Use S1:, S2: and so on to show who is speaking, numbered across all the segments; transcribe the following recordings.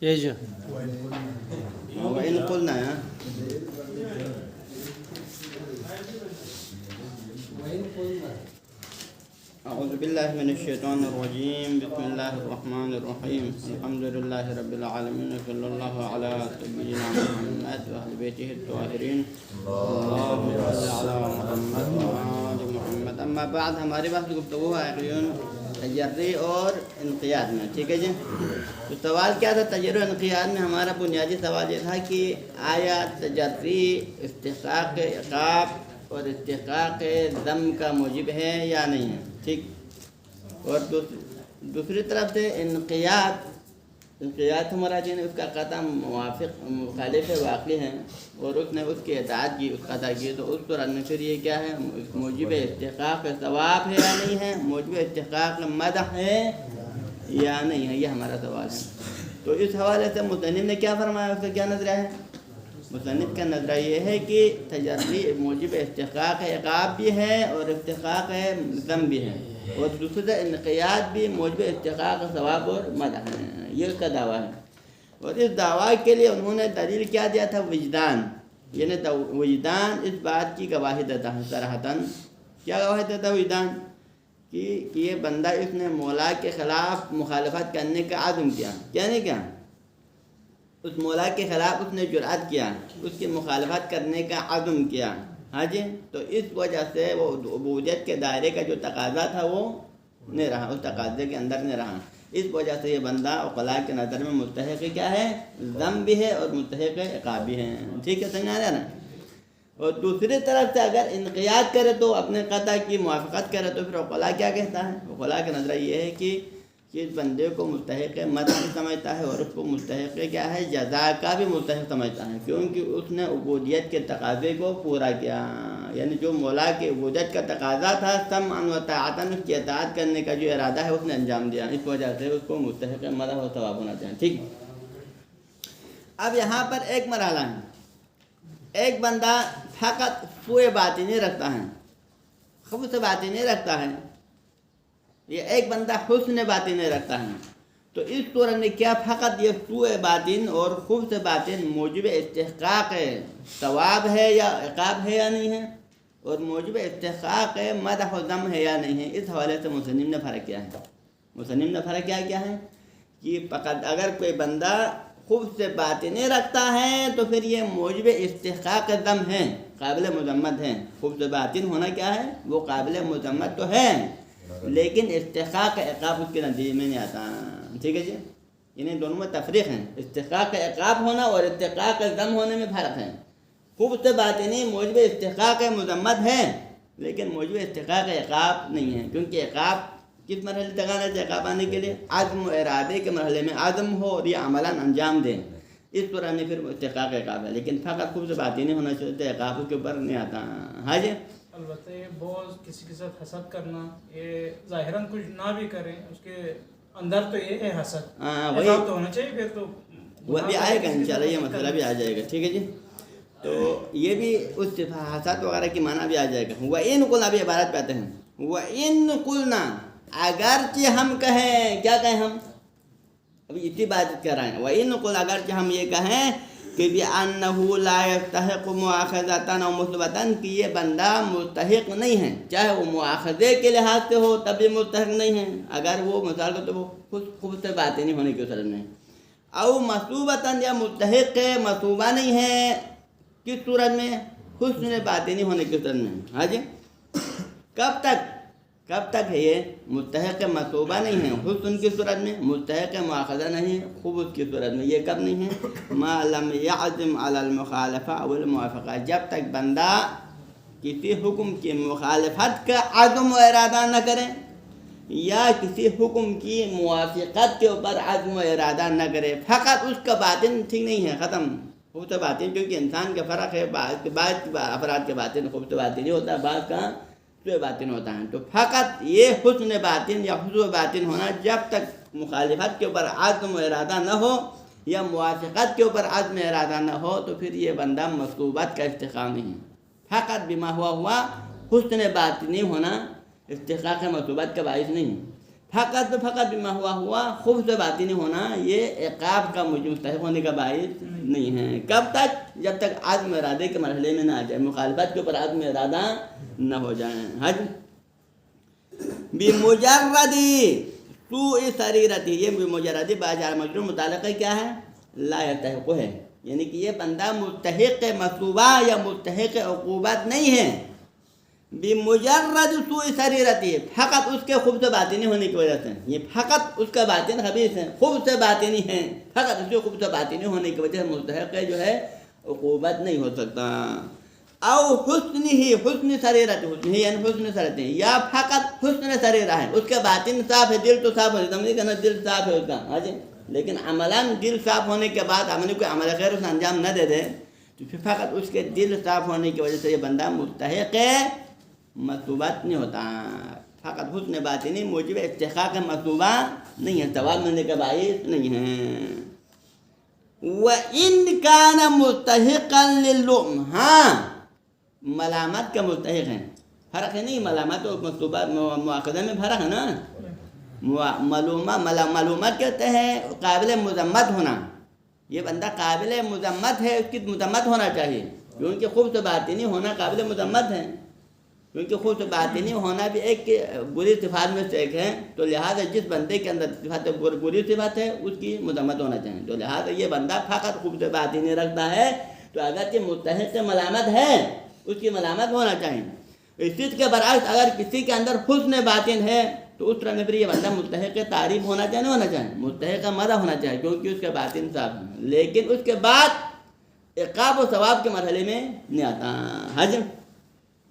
S1: يجي
S2: وإن قلنا أعوذ بالله من الشيطان الرجيم بسم الله الرحمن الرحيم الحمد لله رب العالمين صلى الله على سيدنا محمد وأهل بيته الطاهرين اللهم صل على محمد وآل محمد اما بعد ہماری بات گفتگو ہے تجری اور انقیاد میں. ٹھیک ہے جی. تو سوال کیا تھا تجری اور انقیاد میں؟ ہمارا بنیادی سوال یہ تھا کہ آیا تجری استحقاق عقاب اور استحقاق ذم کا موجب ہے یا نہیں ہے. ٹھیک. اور دوسری طرف سے انقیاد ہمارا جن اس کا قطع مخالف واقع ہے اور اس نے اس کی اطاعت کی، اس قطع کی، تو اس طرح میں پھر یہ کیا ہے؟ موجب استحقاق ثواب ہے یا نہیں ہے؟ موجب استحقاق مدح ہے یا نہیں ہے؟ یہ ہمارا سوال ہے. تو اس حوالے سے مصنف نے کیا فرمایا؟ اس کا کیا نظریہ ہے؟ مصنف کا نظریہ یہ ہے کہ تجری موجب استحقاق عقاب بھی ہے اور استحقاق ذم بھی ہے، اور دوسرا انقیاد بھی موجب استحقاق ثواب اور مدح ہے. یہ اس کا دعویٰ ہے. اور اس دعویٰ کے لیے انہوں نے دلیل کیا دیا تھا؟ وجدان. یعنی وجدان اس بات کی گواہی دیتا ہے صراحتاً. کیا گواہی دیتا ہے وجدان؟ کہ یہ بندہ اس نے مولا کے خلاف مخالفت کرنے کا عزم کیا. کیا نہیں کیا؟ اس مولا کے خلاف اس نے جرأت کیا، اس کی مخالفت کرنے کا عزم کیا. ہاں جی. تو اس وجہ سے وہ عبودیت کے دائرے کا جو تقاضا تھا وہ نہیں رہا، اس تقاضے کے اندر نہیں رہا. اس وجہ سے یہ بندہ عقلاء کے نظر میں مستحق کیا ہے؟ ذم بھی ہے اور مستحق عقاب بھی ہے. ٹھیک ہے، سمجھ آ رہا ہے نا؟ اور دوسری طرف سے اگر انقیاد کرے تو اپنے قطع کی موافقت کرے تو پھر عقلاء کیا کہتا ہے؟ عقلاء کا نظریہ یہ ہے کہ اس بندے کو مستحق مدح بھی سمجھتا ہے اور اس کو مستحق کیا ہے؟ جزا کا بھی مستحق سمجھتا ہے، کیونکہ اس نے عبودیت کے تقاضے کو پورا کیا. یعنی جو مولا کے عبودیت کا تقاضا تھا سمعاً و طاعتاً، اس کی اطاعت کرنے کا جو ارادہ ہے اس نے انجام دیا. اس وجہ سے اس کو مستحق مدح و ثواب ہونا چاہیے. ٹھیک. اب یہاں پر ایک مرحلہ ہے. ایک بندہ فقط سوء باطنی رکھتا ہے، خبث باطنی رکھتا ہے. یہ ایک بندہ حسن باطنی رکھتا ہے. تو اس صورت میں کیا فقط یہ سوء باطن اور خبث باطن موجب استحقاق ثواب ہے یا عقاب ہے یا نہیں ہے؟ اور موجب استحقاق مدح و ذم ہے یا نہیں ہے؟ اس حوالے سے مصنف نے فرق کیا ہے. مصنف نے فرق کیا ہے کہ فقط اگر کوئی بندہ خبث باطنی رکھتا ہے تو پھر یہ موجب استحقاق ذم ہے، قابل مذمت ہے. خبث باطن ہونا کیا ہے؟ وہ قابل مذمت تو ہے، لیکن استحقاق عقاب اس کے نتیجے میں نہیں آتا. ٹھیک ہے جی. انہیں دونوں میں تفریق ہے. استحقاق عقاب ہونا اور استحقاق ذم ہونے میں فرق ہے. خبث باطنی موجب استحقاق مذمت ہے لیکن موجب استحقاق عقاب نہیں ہے، کیونکہ عقاب کس مرحلے تک آنا چاہیے؟ عقاب آنے کے لیے عزم و ارادے کے مرحلے میں عزم ہو اور یہ عملاً انجام دیں، اس طرح میں پھر استحقاق عقاب ہے. لیکن فقط خبث باطنی ہونا چاہیے، عقاب کے اوپر نہیں آتا. ہاں جی.
S3: البتہ یہ بہت کسی کے ساتھ حسد کرنا، یہ ظاہراً کچھ نہ بھی کریں، اس کے اندر تو یہ ہے حسد. وہی تو ہونا چاہیے. پھر تو
S2: وہ بھی آئے گا انشاءاللہ، یہ مسئلہ بھی آ جائے گا. ٹھیک ہے جی. تو یہ بھی اس حسد وغیرہ کی معنی بھی آ جائے گا. وَإِن قُلْنَا بھی عبارت پہ آتے ہیں. وَإِن قُلْنَا، اگرچہ ہم کہیں. کیا کہیں ہم؟ ابھی اسی بات کر رہے ہیں. وَإِن قُلْنَا، اگرچہ ہم یہ کہیں کہ بِأَنَّهُ لَا يَسْتَحِقُ مُؤَاخَذَةً أَوْ مُثْبَتًا، کہ یہ بندہ مستحق نہیں ہے، چاہے وہ مؤاخذے کے لحاظ سے ہو تب بھی مستحق نہیں ہے اگر وہ مثال کو تو وہ خبث باطنی ہونے کی صورت میں. او مثوبتاً، یا مستحق مثوبہ نہیں ہے، کس صورت میں؟ حسن باطنی ہونے کی صورت میں. ہاں جی. کب تک ہے یہ مستحق مثوبہ نہیں ہے حسن کی صورت میں، مستحق مؤاخذہ نہیں ہے خبث کی صورت میں. یہ کب نہیں ہے؟ ما لم يعزم على المخالفہ او الموافقہ، جب تک بندہ کسی حکم کی مخالفت کا عزم و ارادہ نہ کرے یا کسی حکم کی موافقت کے اوپر عزم و ارادہ نہ کرے. فقط اس کا باطن ٹھیک نہیں ہے، ختم. خبث باطن، کیونکہ انسان کا فرق ہے، بعض افراد کے باطن خبث باطنی ہوتا ہے، بعض کا سوء باطن ہوتا ہے. تو فقط یہ حسن باطن یا حسن باطن ہونا جب تک مخالفت کے اوپر عزم و ارادہ نہ ہو یا موافقت کے اوپر عزم و ارادہ نہ ہو تو پھر یہ بندہ مثوبت کا استحقاق نہیں. فقط بما ہوا حسن باطنی ہونا استحقاق مثوبت کا باعث نہیں. فقط بما ہوا خبث باطنی ہونا یہ عقاب کا مستحق ہونے کا باعث نہیں ہے. کب تک؟ جب تک عزم ارادے کے مرحلے میں نہ آ جائے، مخالفت کے اوپر عزم ارادہ نہ ہو جائیں. حج بمجرد سوء سریرتی، یہ بمجرد باجار مجرور متعلقہ کیا ہے؟ لا یستحق ہے، یعنی کہ یہ بندہ مستحق مصوبہ یا مستحق عقوبت نہیں ہے. بمجرد سوء سریرتی، فقط اس کے خبث باطنی ہونے کی وجہ سے، یہ فقط اس کا باطن خبیث ہے، خبث باطنی ہے، فقط اس کے خبث باطنی ہونے کی وجہ سے مستحق جو ہے عقوبت نہیں ہو سکتا. او حسن ہی حسن سریرت، حسن ہی یعنی حسن سریرت، یا فقط حسن سریرہ ہے، اس کا باطن صاف ہے، دل تو صاف ہے، سمجھے کہ نا دل صاف ہے اس کا، حاجی لیکن عملاً دل صاف ہونے کے بعد عمل کوئی عمل خیر اس انجام نہ دے دے تو پھر فقط اس کے دل صاف ہونے کی وجہ سے یہ بندہ مستحق مصوبت نہیں ہوتا. فقط حسن باطنی موجب استحقاق مصوبہ نہیں ہے، ثواب ملنے کا باعث نہیں ہے. وَإِنْ كَانَ مُسْتَحِقًا لِلْلُؤْمِ، ہاں ملامت کا مستحق ہے. فرق ہے نہیں، ملامت اور مصوبہ مؤاخذہ میں فرق ہے نا. معلومات کہتے ہیں قابل مذمت ہونا، یہ بندہ قابل مذمت ہے، اس کی مذمت ہونا چاہیے، کیونکہ خبث باطنی ہونا قابل مذمت ہے، کیونکہ خبث باطنی ہونا بھی ایک بری صفات میں سے ایک ہے. تو لہٰذا جس بندے کے اندر صفات بری صفات ہے اس کی مذمت ہونا چاہیے. تو لہٰذا یہ بندہ فقط خبث باطنی رکھتا ہے تو اگر یہ مستحق ملامت ہے اس کی ملامت ہونا چاہیے. اس چیز کے برعکس اگر کسی کے اندر حسن باطن ہے تو اس طرح میں پھر یہ بندہ مستحق تعریف ہونا چاہیے، نہیں ہونا چاہیے، مستحق مدح ہونا چاہیے، کیونکہ اس کے باطن صاف ہے. لیکن اس کے بعد عقاب و ثواب کے مرحلے میں نہیں آتا. حج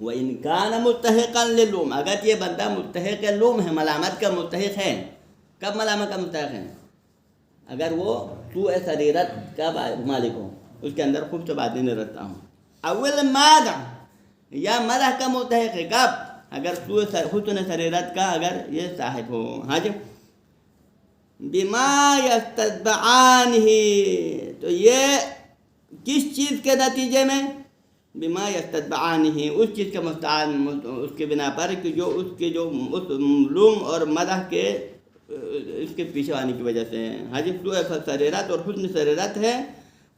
S2: وَإِنْ كَانَ مُسْتَحِقًا لِلْلُومِ، اگر یہ بندہ مستحق لوم ہے، ملامت کا مستحق ہے. کب ملامت کا مستحق ہے؟ اگر وہ سوء سریرت کا مالک ہو، اس کے اندر خوب سے باطن رکھتا ہوں. اول مادہ یا مدح کا مستحق ہے. کب؟ اگر سوء حسن سریرت کا اگر یہ صاحب ہو. حج بما یستتبعانہ، تو یہ کس چیز کے نتیجے میں؟ بما یستتبعانہ، اس چیز کے مستعان، اس کے بنا پر کہ جو اس کے جو لوم اور مدح کے اس کے پیچھے آنے کی وجہ سے. حج سوء سریرت اور حسن سریرت ہے،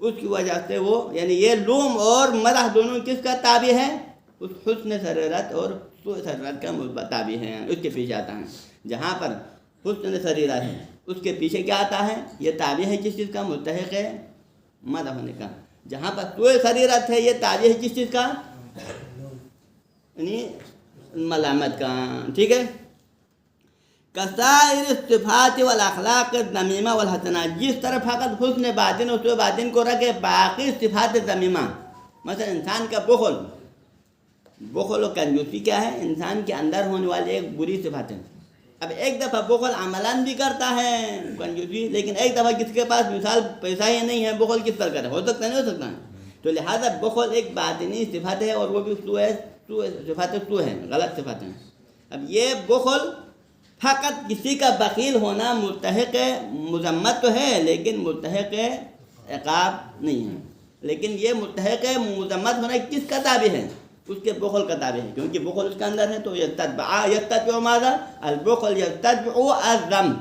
S2: اس کی وجہ سے وہ یعنی یہ لوم اور مدح دونوں کس کا تابع ہے؟ اس حسن سریرت اور سوء سریرت کا تابع ہے، اس کے پیچھے آتا ہے. جہاں پر حسن سریرت ہے اس کے پیچھے کیا آتا ہے؟ یہ تابع ہے کس چیز کا؟ مستحق ہے مدح ہونے کا. جہاں پر سوء سریرت ہے یہ تابع ہے کس چیز کا؟ یعنی ملامت کا. ٹھیک ہے. کسائر الصفات والاخلاق الذمیمہ والحسنہ، جس طرح فقط حسن باطن اور سوء باطن کو رکھے باقی صفات ذمیمہ، مثلا انسان کا بخل و کنجوسی کیا ہے؟ انسان کے اندر ہونے والی ایک بری صفات ہے. اب ایک دفعہ بخل عملاً بھی کرتا ہے کنجوسی، لیکن ایک دفعہ کسی کے پاس مثال پیسہ ہی نہیں ہے، بخل کس طرح کرے؟ ہو سکتا نہیں ہو سکتا. تو لہٰذا بخل ایک باطنی صفات ہے اور وہ بھی صفات سوء ہے، غلط صفات ہیں. اب یہ بخل فقط کسی کا بخیل ہونا مستحق مذمت تو ہے لیکن مستحق عقاب نہیں ہے. لیکن یہ مستحق مذمت ہونا کس کا تابع ہے؟ اس کے بخل کا تابع ہے، کیونکہ بخل اس کے اندر ہے. تو یتتبع ماذا؟ البخل یتتبع الذم،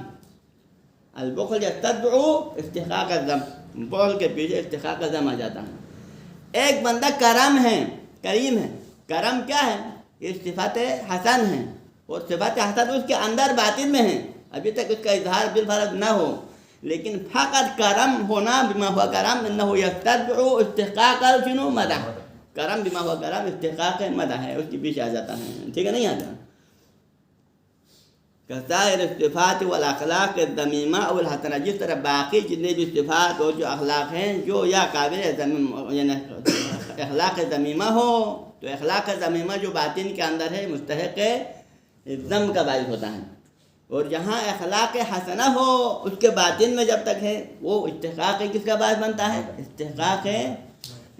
S2: البخل یتتبع استحقاق الذم، بخل کے پیچھے استحقاق الذم آ جاتا ہے. ایک بندہ کرم ہے، کریم ہے. کرم کیا ہے؟ یہ صفات حسن ہیں، اور صفات حسن اس کے اندر باطن میں ہیں، ابھی تک اس کا اظہار بالفرض نہ ہو. لیکن فقط کرم ہونا بما ہوا کرم انه یتتبع استحقاق شنو؟ مدح. کرم بما ہوا کرم استحقاق مدح ہے، اس کے پیچھے آ جاتا ہے. ٹھیک ہے، نہیں آتا. کسائر الصفات والاخلاق الذمیمہ والحسنہ، جس طرح باقی جتنے بھی صفات اور جو اخلاق ہیں جو یا قابل یعنی اخلاق ذمیمہ ہو، تو اخلاق ذمیمہ جو باطن کے اندر ہے مستحق ذم کا باعث ہوتا ہے. اور جہاں اخلاق حسنہ ہو اس کے باطن میں جب تک ہے وہ استحقاق کس کا باعث بنتا ہے؟ استحقاق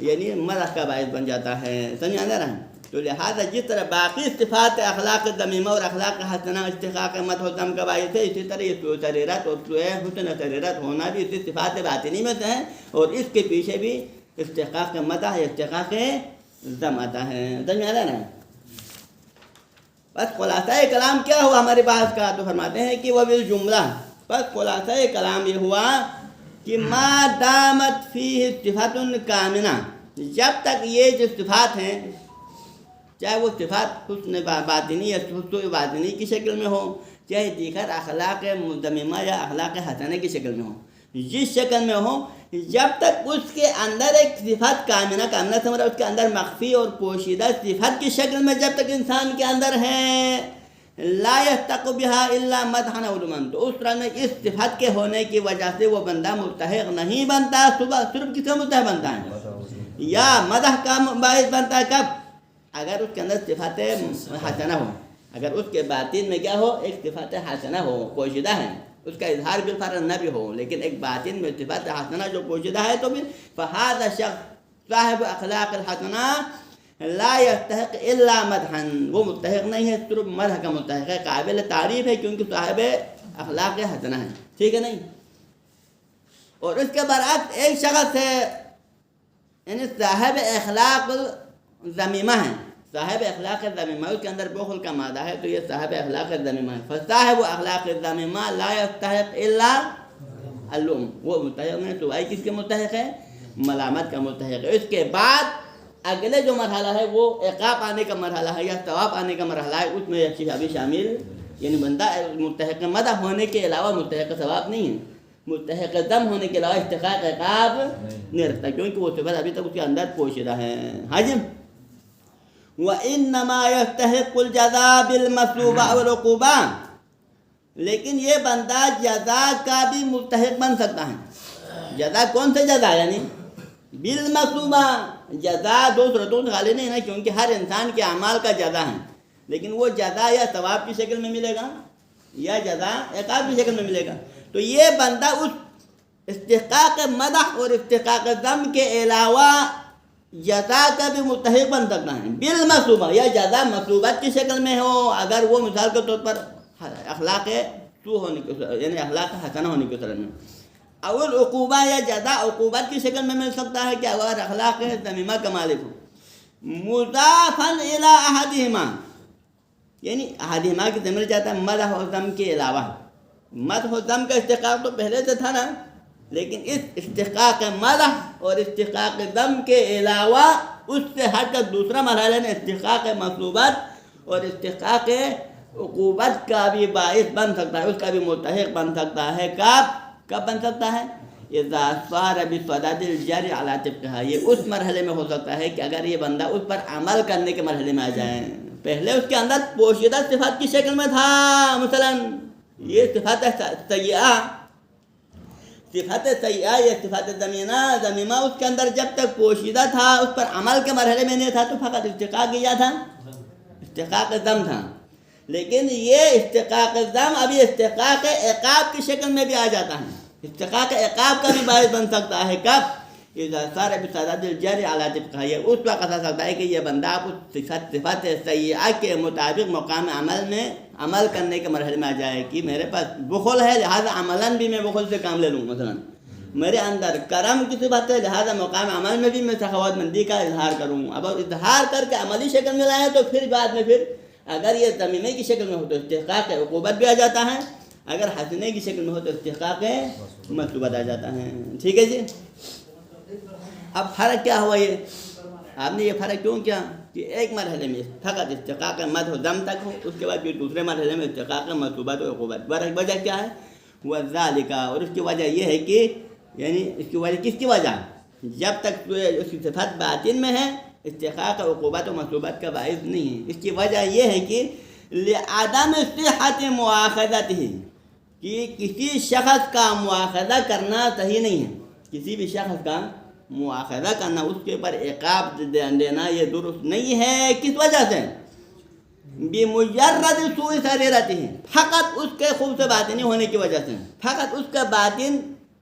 S2: یعنی مدح کا باعث بن جاتا ہے. سمجھ آ رہا ہے؟ تو لہٰذا جس طرح باقی صفات اخلاق ذمیمہ اور اخلاق حسنہ استحقاق مدح و ذم کا باعث ہے، اسی طرح یہ سوء سریرت اور سوء حسن سریرت ہونا بھی اسی صفات باطنی میں سے ہے، اور اس کے پیچھے بھی استحقاق مدح یا استحقاق ذم آتا ہے. سمجھ آ رہا ہے؟ بس خلاصہ کلام کیا ہوا ہمارے بحث کا؟ تو فرماتے ہیں کہ وہ بالجملہ، بس خلاصہ کلام یہ ہوا کہ ما دامت فیہ صفات کامنہ، جب تک یہ جو صفات ہیں، چاہے وہ صفات حسن باطنی یا حسن باطنی کی شکل میں ہو، چاہے دیگر اخلاق مذممہ یا اخلاق حسنہ کی شکل میں ہو، جس شکل میں ہو، جب تک اس کے اندر ایک صفات کامنہ سے مراد اس کے اندر مخفی اور پوشیدہ صفات کی شکل میں جب تک انسان کے اندر ہے، لا یستحق بہا الا مدحا او ذما، تو اس طرح میں اس صفات کے ہونے کی وجہ سے وہ بندہ مستحق نہیں بنتا، صرف کس کا مستحق بنتا ہے؟ یا مدح کا باعث بنتا ہے کب؟ اگر اس کے اندر صفات حسنہ ہو، اگر اس کے باطن میں کیا ہو؟ ایک صفات حسنہ ہو، پوشیدہ ہے، اس کا اظہار بالفرض نہ بھی ہو، لیکن ایک باطن میں صفات حسنہ جو پوشیدہ ہے، تو پھر فہذا شخص صاحب اخلاق الحسنہ لا یستحق الا مدحا، وہ مستحق نہیں ہے، صرف مدح کا مستحق ہے، قابل تعریف ہے کیونکہ صاحب اخلاق حسنہ ہے، ٹھیک ہے نہیں؟ اور اس کے برعکس ایک شخص ہے، یعنی صاحب اخلاق ذمیمہ ہے، صاحب اخلاق ذمیمہ، اس کے اندر بخل کا مادہ ہے، تو یہ صاحب اخلاق ذمیمہ ہے، فصاحب اخلاق ذمیمہ لا یستحق الا اللوم، وہ مستحق نہیں، تو آئی کس کے مستحق ہے؟ ملامت کا مستحق ہے۔ اس کے بعد اگلے جو مرحلہ ہے وہ عقاب آنے کا مرحلہ ہے یا ثواب آنے کا مرحلہ ہے، اس میں ابھی شامل، یعنی بندہ مستحق مدح ہونے کے علاوہ مستحق ثواب نہیں ہے، مستحق ذم ہونے کے علاوہ استحقاق عقاب نہیں رکھتا، کیونکہ وہ صفت ابھی تک اس کے اندر پوشیدہ ہے۔ حاجم وَإِنَّمَا يَسْتَحِقُّ الْجَزَاءَ بِالْمَثُوبَةِ وَالْعُقُوبَةِ، لیکن یہ بندہ جزا کا بھی مستحق بن سکتا ہے۔ جزا کون سے جزا؟ یعنی بالمثوبہ، جزا دو صورتوں سے خالی نہیں ہے، کیونکہ ہر انسان کے اعمال کا جزا ہے، لیکن وہ جزا یا ثواب کی شکل میں ملے گا یا جزا عقاب کی شکل میں ملے گا۔ تو یہ بندہ اس استحقاق مدح اور استحقاق ذم کے علاوہ جزا کا بھی مستحق بن سکتا ہے، بالمثوبہ، یا جزا مثوبت کی شکل میں ہو، اگر وہ مثال کے طور پر اخلاق سو ہونے کی، یعنی اخلاق حسنہ ہونے کی صورت میں، اور عقوبہ یا جزا عقوبت کی شکل میں مل سکتا ہے کہ اگر اخلاق ذمیمہ کا مالک ہو، مضافاً الی احدہما، یعنی احدہما کی ضمیر جاتا ہے مدح و ذم کے علاوہ، مدح و ذم کا استحقاق تو پہلے سے تھا نا، لیکن اس استحقاق مدح اور استحقاق ذم کے علاوہ اس سے ہٹ کر دوسرا مرحلہ میں استحقاق مثوبت اور استحقاق عقوبت کا بھی باعث بن سکتا ہے، اس کا بھی مستحق بن سکتا ہے۔ کب بن سکتا ہے؟ اذا صار بصدد الجر علی طبقها، یہ اس مرحلے میں ہو سکتا ہے کہ اگر یہ بندہ اس پر عمل کرنے کے مرحلے میں آ جائے، پہلے اس کے اندر پوشیدہ صفات کی شکل میں تھا، مثلا یہ صفات سیئہ، صفات سیئہ یا صفات ذمیمہ اس کے اندر جب تک پوشیدہ تھا، اس پر عمل کے مرحلے میں نہیں تھا، تو فقط استحقاق کیا تھا، استحقاق ذم تھا، لیکن یہ استحقاق ذم ابھی استحقاق عقاب کی شکل میں بھی آ جاتا ہے، استحقاق عقاب کا بھی باعث بن سکتا ہے۔ کب؟ اذا صار بصدد الجر علی طبقها، یہ اس وقت آ سکتا ہے کہ یہ بندہ اس صفات سیئہ کے مطابق مقام عمل میں عمل کرنے کے مرحلے میں آ جائے کہ میرے پاس بخل ہے، لہذا عملاً بھی میں بخل سے کام لے لوں، مثلا میرے اندر کرم کی صفت ہے، لہذا مقام عمل میں بھی میں سخاوت مندی کا اظہار کروں۔ اب اظہار کر کے عملی شکل میں لائیں تو پھر بعد میں پھر اگر یہ ذمیمے کی شکل میں ہو تو استحقاق عقوبت بھی آ جاتا ہے، اگر حسنے کی شکل میں ہو تو استحقاق مثوبت آ جاتا ہے، ٹھیک ہے جی۔ اب فرق کیا ہوا؟ یہ آپ نے یہ فرق کیوں کیا کہ ایک مرحلے میں فقط استحقاق مدح و ذم تک ہو، اس کے بعد پھر دوسرے مرحلے میں استحقاق مثوبت و عقوبت، وجہ کیا ہے؟ وذالک، اور اس کی وجہ یہ ہے کہ یعنی اس کی وجہ کس کی وجہ؟ جب تک اس کی صفت باطن میں ہے استحقاق عقوبت و مثوبت کا باعث نہیں ہے، اس کی وجہ یہ ہے کہ لعدم صحت مؤاخذتہ، کہ کسی شخص کا مؤاخذہ کرنا صحیح نہیں ہے، کسی بھی شخص کا مؤاخذہ کرنا، اس کے اوپر عقاب دینا یہ درست نہیں ہے۔ کس وجہ سے؟ بمجرد سوء سریرتہ، فقط اس کے خوب سے باطنی ہونے کی وجہ سے، فقط اس کا باطن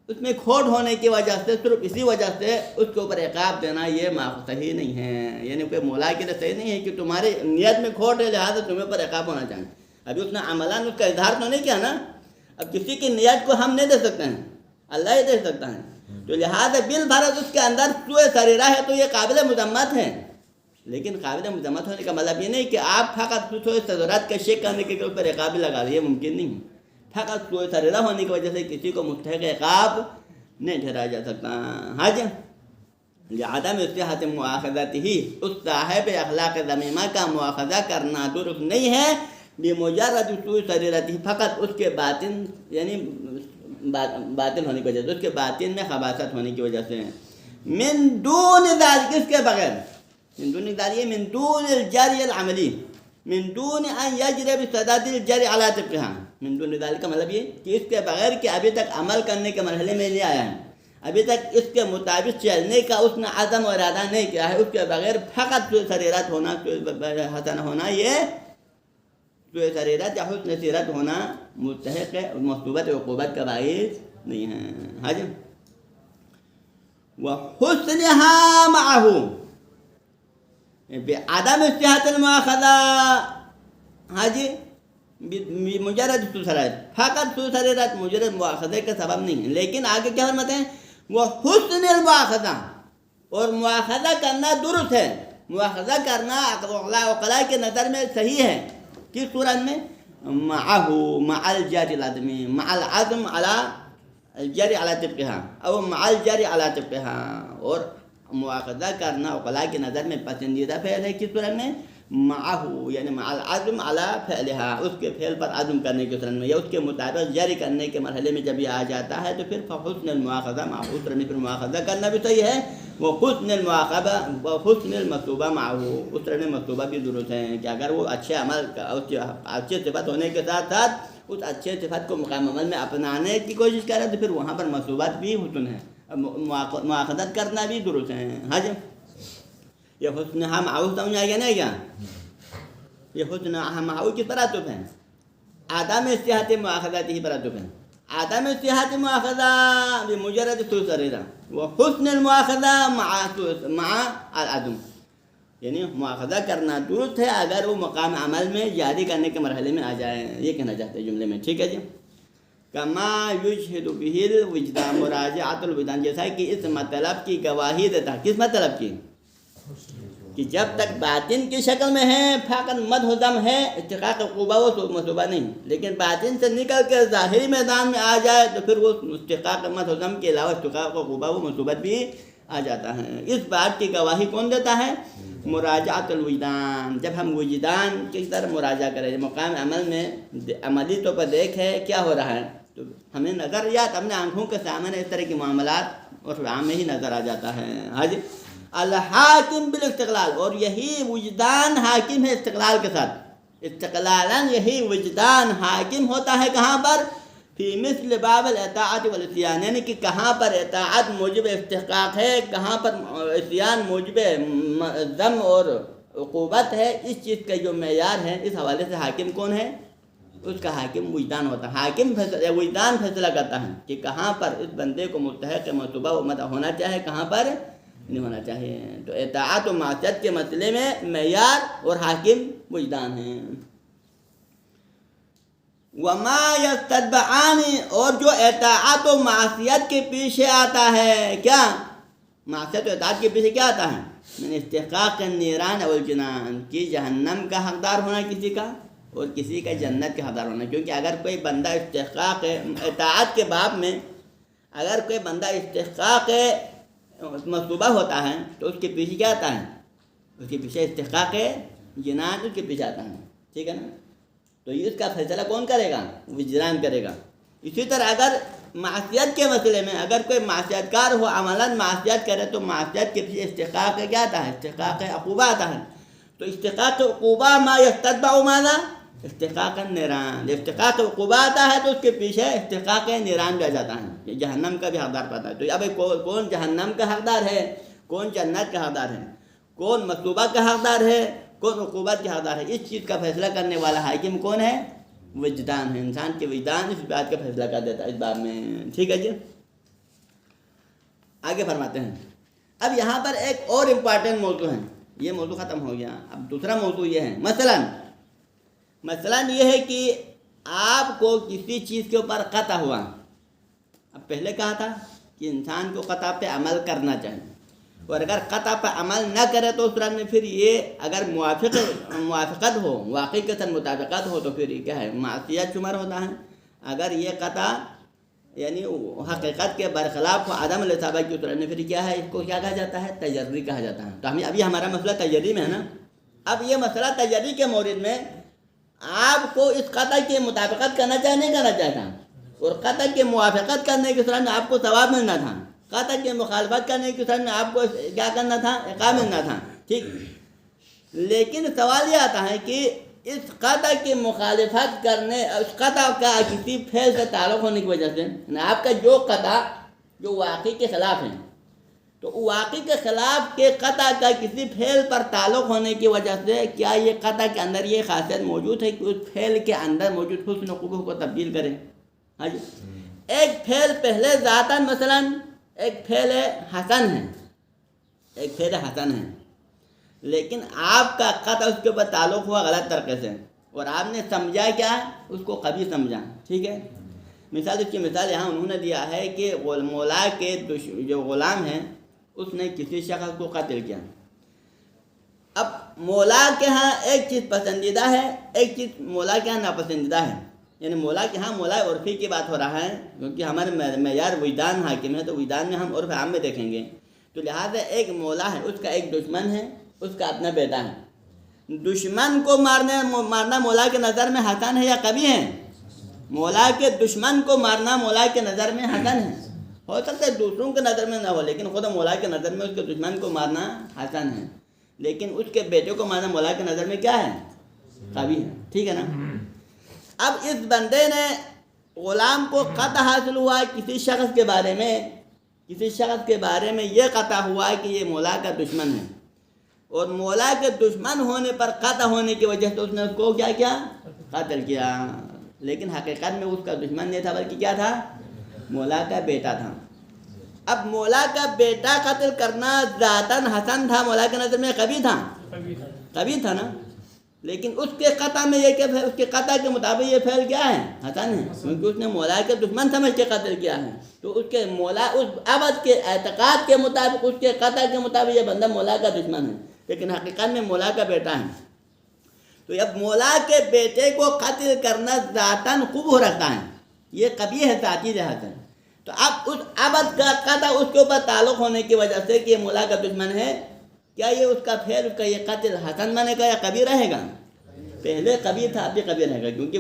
S2: اس میں کھوٹ ہونے کی وجہ سے، صرف اسی وجہ سے اس کے اوپر عقاب دینا یہ صحیح نہیں ہے، یعنی کوئی مولا کے لیے صحیح نہیں ہے کہ تمہارے نیت میں کھوٹ ہے لہٰذا تمہیں پر عقاب ہونا چاہیے۔ ابھی اس نے عملاً اس کا اظہار تو نہیں کیا نا، اب کسی کی نیت کو ہم نہیں دے سکتے ہیں، اللہ ہی دے سکتا ہے، تو لہٰذا بالفرض اس کے اندر سوء سریرہ ہے تو یہ قابل مذمت ہے، لیکن قابل مذمت ہونے کا مطلب یہ نہیں کہ آپ فقط سوء سریرت کا شک کرنے کے اوپر عقاب لگا دیں، یہ ممکن نہیں ہے۔ فقط سوء سریرہ ہونے کی وجہ سے کسی کو مستحق عقاب نہیں ٹھہرایا جا سکتا۔ ہاں جی، لہذا میں صحت مواخذت ہی اس صاحب اخلاق ذمیمہ کا مواخذہ کرنا درست نہیں ہے بمجرد سوء سریرت ہی، فقط اس کے باطن یعنی باطن ہونے کی وجہ سے، اس کے باطن میں خباثت ہونے کی وجہ سے، من دون ذالک، اس کے بغیر، من دون ذالک من دون الجری العملی، من دون ان یجری بصدد الجری علی طبقها، من دون ذالک کا مطلب یہ کہ اس کے بغیر کہ ابھی تک عمل کرنے کے مرحلے میں نہیں آیا ہے، ابھی تک اس کے مطابق چلنے کا اس نے عزم و ارادہ نہیں کیا ہے، اس کے بغیر فقط سوء سریرت ہونا، حسن ہونا، یہ سوء سریرت یا حسن سیرت ہونا مستحق مصوبت عقوبت کا باعث نہیں ہے۔ ہاں جی، وحسنها معه بعدم صحت المؤاخذہ، ہاں جی، مجرد سوء سریرت، فقط سوء سریرت مجرد مؤاخذے کا سبب نہیں ہے، لیکن آگے کیا فرماتے ہیں، وہ حسن المؤاخذہ، اور مؤاخذہ کرنا درست ہے، مؤاخذہ کرنا عقلاء کے نظر میں صحیح ہے، کس صورت میں، مع الجری العظمی، مع العزم علی الجری علی طبقها او مع الجری علی طبقها، اور مؤاخذہ کرنا عقلاء کی نظر میں پسندیدہ فعل ہے، کس صورت میں، معه یعنی مع العزم علی فعلها، اس کے فعل پر عزم کرنے کی صورت میں یا اس کے مطابق جاری کرنے کے مرحلے میں جب یہ آ جاتا ہے تو پھر فحسن المؤاخذہ معه، اس طرح میں پھر مؤاخذہ کرنا بھی صحیح ہے، وہ حسن المؤاخذہ و حسن المثوبہ معه، اس طرح میں مثوبہ بھی درست ہے کہ اگر وہ اچھے عمل اچھے صفت ہونے کے ساتھ ساتھ اس اچھے صفت کو مقام عمل میں اپنانے کی کوشش کرے تو پھر وہاں پر مثوبات بھی حسن ہے، مؤاخذت کرنا بھی درست ہے۔ ہاں جی، یہ حسن ہم معروف سمجھ آ گیا نا، کیا یہ حسن ہم معروف کی تراتب ہے، عدم صحت مؤاخذت ہی تراتب ہے، عدم صحت مؤاخذہ بمجرد سوء سریرہ، وہ حسن المؤاخذہ مع العدم، یعنی مؤاخذہ کرنا درست ہے اگر وہ مقام عمل میں جاری کرنے کے مرحلے میں آ جائے، یہ کہنا چاہتے ہیں جملے میں، ٹھیک ہے جی۔ کما یشہد بہ الوجدان، مراجعۃ الوجدان، جیسا کہ اس مطلب کی گواہی دیتا، کس مطلب کی، کہ جب تک باطن کی شکل میں ہے فقط مدحضم ہے، استحقاق عقوبہ و مثوبہ نہیں، لیکن باطن سے نکل کے ظاہری میدان میں آ جائے تو پھر وہ استحقاق مدحضم کے علاوہ استحقاق عقوبہ و مثوبت بھی آ جاتا ہے۔ اس بات کی گواہی کون دیتا ہے، مراجعۃ الوجدان، جب ہم وجدان کی طرف مراجعہ کریں، مقام عمل میں عملی طور پر دیکھے کیا ہو رہا ہے تو ہمیں نظریات اپنے آنکھوں کے سامنے اس طرح کے معاملات اور عام میں ہی نظر آ جاتا ہے۔ حاجی الحاکم بالاستقلال، اور یہی وجدان حاکم ہے استقلال کے ساتھ، استقلالاً یہی وجدان حاکم ہوتا ہے کہاں پر، فی مثل باب الاطاعت والعصیان، یعنی کہ کہاں پر اطاعت موجب استحقاق ہے، کہاں پر عصیان موجب ذم اور عقوبت ہے، اس چیز کا جو معیار ہے، اس حوالے سے حاکم کون ہے، اس کا حاکم وجدان ہوتا ہے۔ حاکم وجدان فیصلہ کرتا ہے کہ کہاں پر اس بندے کو مستحق مثوبہ و مدح ہونا چاہے، کہاں پر نہیں ہونا چاہیے۔ تو اطاعت و معصیت کے مسئلے میں معیار اور حاکم وجدان ہے۔ وما یستتبعان، اور جو اطاعت و معصیت کے پیچھے آتا ہے، کیا معصیت و اطاعت کے پیچھے کیا آتا ہے، من استحقاق النیران والجنان، کی جہنم کا حقدار ہونا کسی کا اور کسی کا جنت کا حقدار ہونا، کیونکہ اگر کوئی بندہ استحقاق اطاعت کے باب میں اگر کوئی بندہ استحقاق مصوبہ ہوتا ہے تو اس کے پیچھے کیا آتا ہے، اس کے پیچھے استحقاق جنان اس کے پیچھے آتا ہے، ٹھیک ہے نا۔ تو اس کا فیصلہ کون کرے گا، وجدان کرے گا۔ اسی طرح اگر معصیت کے مسئلے میں اگر کوئی معصیت کار ہو، عملاً معصیت کرے تو معصیت کے پیچھے استحقاق کیا آتا ہے، استحقاق عقوبہ آتا ہے۔ تو استحقاق عقوبہ ما یستتبع ماذا، استحقاق النیران، جب استحقاق عقوبہ آتا ہے تو اس کے پیچھے استحقاق نیران بھی آ جاتا ہے، یہ جہنم کا بھی حقدار پاتا ہے۔ تو اب کون جہنم کا حقدار ہے، کون جنت کا حقدار ہے، کون مطلوبہ کا حقدار ہے، کون عقوبت کا حقدار ہے، اس چیز کا فیصلہ کرنے والا حاکم کون ہے، وجدان ہے۔ انسان کے وجدان اس بات کا فیصلہ کر دیتا ہے اس باب میں، ٹھیک ہے جی۔ آگے فرماتے ہیں، اب یہاں پر ایک اور امپارٹنٹ موضوع ہے، یہ موضوع ختم ہو گیا، اب دوسرا موضوع یہ ہے، مثلاً یہ ہے کہ آپ کو کسی چیز کے اوپر قطع ہوا، اب پہلے کہا تھا کہ انسان کو قطع پہ عمل کرنا چاہیے، اور اگر قطع پر عمل نہ کرے تو اس صورت میں پھر یہ اگر موافقت ہو، واقعی کے ساتھ مطابقت ہو تو پھر یہ کیا ہے؟ معصیت شمار ہوتا ہے۔ اگر یہ قطع یعنی حقیقت کے برخلاف ہو، عدم الاصابہ کی صورت میں پھر کیا ہے؟ اس کو کیا کہا جاتا ہے؟ تجری کہا جاتا ہے۔ تو ابھی ہمارا مسئلہ تجری میں ہے نا۔ اب یہ مسئلہ تجری کے مورد میں آپ کو اس قطع کی مطابقت کرنا چاہے نہیں کرنا چاہتا، اور قطع کی موافقت کرنے کی صورت میں آپ کو ثواب ملنا تھا، قطع کی مخالفت کرنے کی صورت میں آپ کو کیا کرنا تھا؟ عقاب ملنا تھا، ٹھیک۔ لیکن سوال یہ آتا ہے کہ اس قطع کی مخالفت کرنے، اس قطع کا کسی فعل سے تعلق ہونے کی وجہ سے آپ کا جو قطع جو واقعی کے خلاف ہے، تو واقعی کے خلاف کے قطع کا کسی فعل پر تعلق ہونے کی وجہ سے کیا یہ قطع کے اندر یہ خاصیت موجود ہے کہ اس فعل کے اندر موجود حسن و قبح کو تبدیل کرے؟ ہاں جی، ایک فعل پہلے ذاتاً مثلا ایک فعل حسن ہے، ایک فعل حسن ہے، لیکن آپ کا قطع اس کے اوپر تعلق ہوا غلط طریقے سے، اور آپ نے سمجھا کیا؟ اس کو قبیح سمجھا، ٹھیک ہے۔ مثال، اس کی مثال یہاں انہوں نے دیا ہے کہ مولا کے جو غلام ہیں اس نے کسی شخص کو قتل کیا۔ اب مولا کے ہاں ایک چیز پسندیدہ ہے، ایک چیز مولا کے ہاں ناپسندیدہ ہے، یعنی مولا کے ہاں مولا عرفی کی بات ہو رہا ہے، کیونکہ ہمارے معیار وجدان حاکم ہے، تو وجدان میں ہم عرف عام میں دیکھیں گے، تو لہٰذا ایک مولا ہے، اس کا ایک دشمن ہے، اس کا اپنا بیٹا ہے۔ دشمن کو مارنا مولا کے نظر میں حسن ہے یا قبیح ہے؟ مولا کے دشمن کو مارنا مولا کے نظر میں حسن ہے۔ ہو سکتا ہے دوسروں کے نظر میں نہ ہو، لیکن خود مولا کے نظر میں اس کے دشمن کو مارنا حسن ہے، لیکن اس کے بیٹے کو مارنا مولا کے نظر میں کیا ہے؟ قبیح ہے، ٹھیک ہے نا۔ اب اس بندے نے غلام کو قطع حاصل ہوا کسی شخص کے بارے میں یہ قطع ہوا کہ یہ مولا کا دشمن ہے، اور مولا کے دشمن ہونے پر قطع ہونے کی وجہ سے اس نے اس کو کیا کیا؟ قتل کیا، لیکن حقیقت میں اس کا دشمن نہیں تھا، بلکہ کیا تھا؟ مولا کا بیٹا تھا۔ اب مولا کا بیٹا قتل کرنا ذاتاً حسن تھا، مولا کے نظر میں قبیح تھا نا، لیکن اس کے قطع میں یہ کہ اس کے قطع کے مطابق یہ فعل کیا ہے؟ حسن ہے، کیونکہ اس نے مولا کے دشمن سمجھ کے قتل کیا ہے، تو اس کے مولا اس عبد کے اعتقاد کے مطابق، اس کے قطع کے مطابق یہ بندہ مولا کا دشمن ہے، لیکن حقیقت میں مولا کا بیٹا ہے۔ تو اب مولا کے بیٹے کو قتل کرنا ذاتاً قبح رکھتا ہے، یہ قبیح ہے ذاتی لحاظ ہے۔ تو اب اس عبد کا قطع اس کے اوپر تعلق ہونے کی وجہ سے کہ یہ مولا کا دشمن ہے، کیا یہ اس کا فعل، اس کا یہ قتل حسن بنے گا یا قبیح رہے گا؟ پہلے قبیح تھا، اب بھی قبیح رہے گا، کیونکہ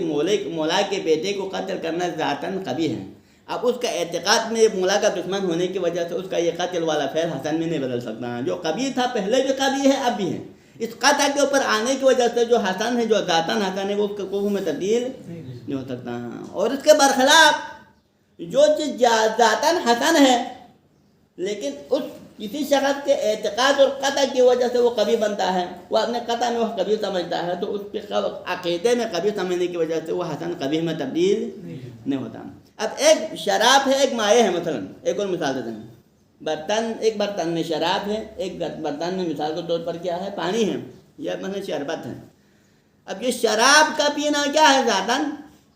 S2: مولا کے بیٹے کو قتل کرنا ذاتاً قبیح ہے۔ اب اس کا اعتقاد میں مولا کا دشمن ہونے کی وجہ سے اس کا یہ قتل والا فعل حسن میں نہیں بدل سکتا، جو قبیح تھا پہلے بھی قبیح ہے اب بھی ہے۔ اس قطع کے اوپر آنے کی وجہ سے جو حسن ہے، جو ذاتاً حسن ہے، وہ اس کے قبح میں تبدیل نہیں ہو سکتا، اور اس کے برخلاف جو چیز ذاتاً حسن ہے لیکن اس کسی شخص کے اعتقاد اور قطع کی وجہ سے وہ قبیح بنتا ہے، وہ اپنے قطع میں وہ قبیح سمجھتا ہے، تو اس کے عقیدے میں قبیح سمجھنے کی وجہ سے وہ حسن قبیح میں تبدیل نہیں ہوتا۔ اب ایک شراب ہے، ایک مائع ہے، مثلا ایک اور مثال دیتے ہیں، ایک برتن میں شراب ہے، ایک برتن میں مثال کے طور پر کیا ہے؟ پانی ہے، یا مثلا شربت ہے۔ اب یہ شراب کا پینا کیا ہے؟ ذاتاً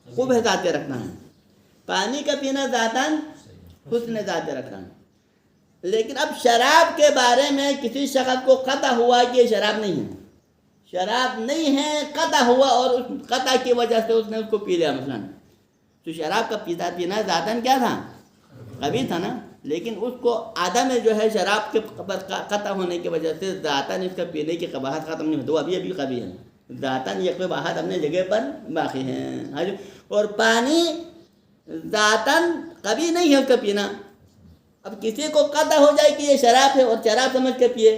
S2: قبح ذات رکھنا ہے، پانی کا پینا ذاتاً حسن ذات رکھنا ہے، لیکن اب شراب کے بارے میں کسی شخص کو قطع ہوا کہ یہ شراب نہیں ہے، قطع ہوا، اور اس قطع کی وجہ سے اس نے اس کو پی لیا مثلا، تو شراب کا پینا ذاتاً کیا تھا؟ قبیح تھا نا، لیکن اس کو عدم جو ہے شراب کے قطع ہونے کی وجہ سے ذاتاً اس کا پینے کی قباحت ختم نہیں ہوتی، وہ ابھی قبیح ہے، ذاتاً یہ قباحت اپنے جگہ پر باقی ہے۔ اور پانی ذاتاً قبیح نہیں ہے اس کا پینا، اب کسی کو قطع ہو جائے کہ یہ شراب ہے اور شراب سمجھ کے پیے،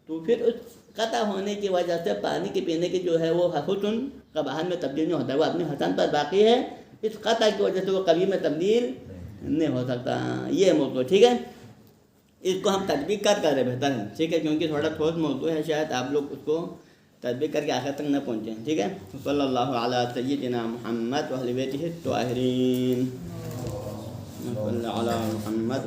S2: تو پھر اس قطع ہونے کی وجہ سے پانی کے پینے کی جو ہے وہ حسن قباحت میں تبدیل نہیں ہوتا ہے، وہ اپنے حسن پر باقی ہے، اس قطع کی وجہ سے وہ قبیح میں تبدیل نہیں ہو سکتا۔ یہ موضوع ٹھیک ہے، اس کو ہم تطبیق کر رہے بہتر ہے، ٹھیک ہے، کیونکہ تھوڑا ٹھوس موضوع ہے، شاید آپ لوگ اس کو تطبیق کر کے آخر تک نہ پہنچیں، ٹھیک ہے۔ صلی اللہ علی سیدنا محمد و اہل بیتہ الطاہرین، صلی اللہ علی محمد